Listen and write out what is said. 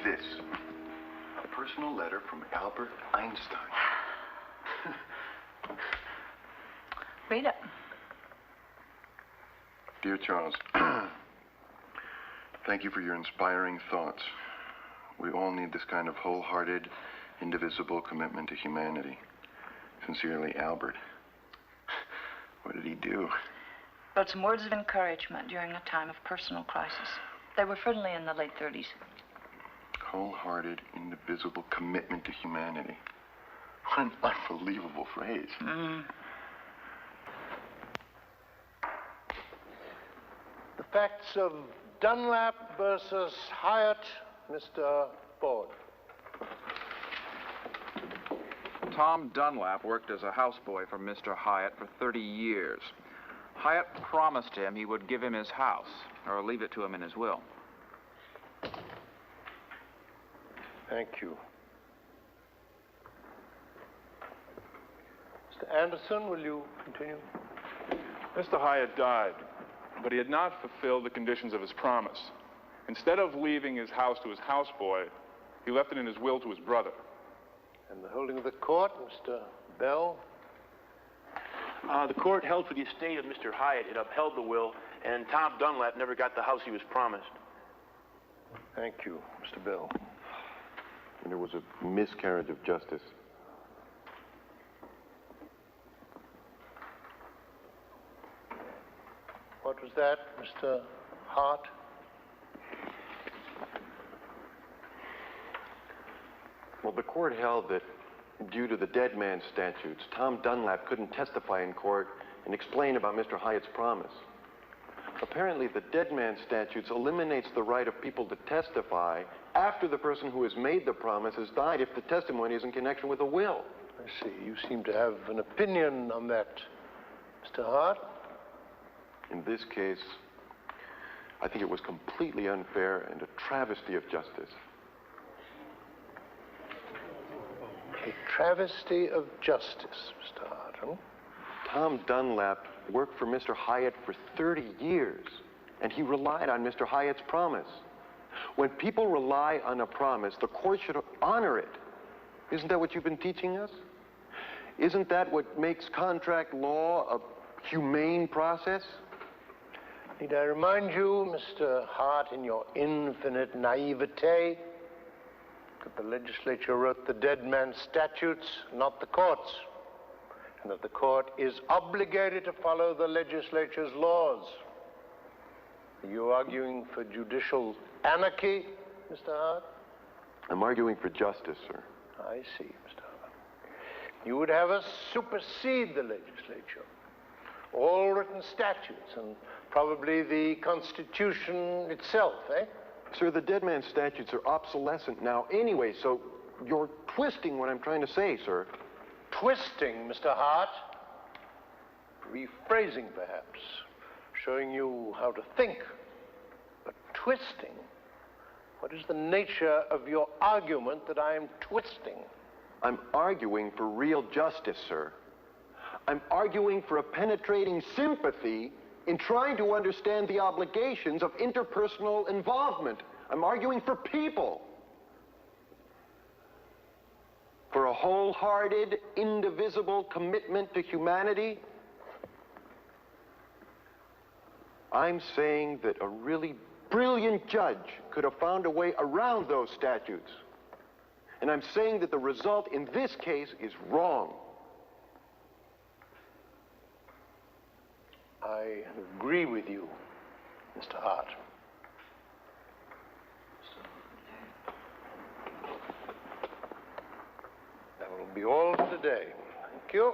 this. A personal letter from Albert Einstein. Read it. Dear Charles, thank you for your inspiring thoughts. We all need this kind of wholehearted, indivisible commitment to humanity. Sincerely, Albert. What did he do? Wrote some words of encouragement during a time of personal crisis. They were friendly in the late 30s. Wholehearted, indivisible commitment to humanity. What an unbelievable phrase. The facts of Dunlap versus Hyatt, Mr. Ford. Tom Dunlap worked as a houseboy for Mr. Hyatt for 30 years. Hyatt promised him he would give him his house, or leave it to him in his will. Thank you. Mr. Anderson, will you continue? Mr. Hyatt died, but he had not fulfilled the conditions of his promise. Instead of leaving his house to his houseboy, he left it in his will to his brother. And the holding of the court, Mr. Bell. The court held for the estate of Mr. Hyatt. It upheld the will, and Tom Dunlap never got the house he was promised. Thank you, Mr. Bell. And there was a miscarriage of justice. What was that, Mr. Hart? Well, the court held that due to the Deadman statutes, Tom Dunlap couldn't testify in court and explain about Mr. Hyatt's promise. Apparently, the Deadman statutes eliminates the right of people to testify after the person who has made the promise has died if the testimony is in connection with a will. I see. You seem to have an opinion on that, Mr. Hart. In this case, I think it was completely unfair and a travesty of justice. A travesty of justice, Mr. Hart, huh? Tom Dunlap worked for Mr. Hyatt for 30 years, and he relied on Mr. Hyatt's promise. When people rely on a promise, the court should honor it. Isn't that what you've been teaching us? Isn't that what makes contract law a humane process? Need I remind you, Mr. Hart, in your infinite naivete, that the legislature wrote the Deadman statutes, not the courts, and that the court is obligated to follow the legislature's laws. Are you arguing for judicial anarchy, Mr. Hart? I'm arguing for justice, sir. I see, Mr. Hart. You would have us supersede the legislature, all written statutes, and probably the Constitution itself, eh? Sir, the Deadman statutes are obsolescent now anyway, so you're twisting what I'm trying to say, sir. Twisting, Mr. Hart? Rephrasing, perhaps. Showing you how to think. But twisting? What is the nature of your argument that I am twisting? I'm arguing for real justice, sir. I'm arguing for a penetrating sympathy in trying to understand the obligations of interpersonal involvement. I'm arguing for people. For a wholehearted, indivisible commitment to humanity. I'm saying that a really brilliant judge could have found a way around those statutes. And I'm saying that the result in this case is wrong. I agree with you, Mr. Hart. That will be all for today. Thank you.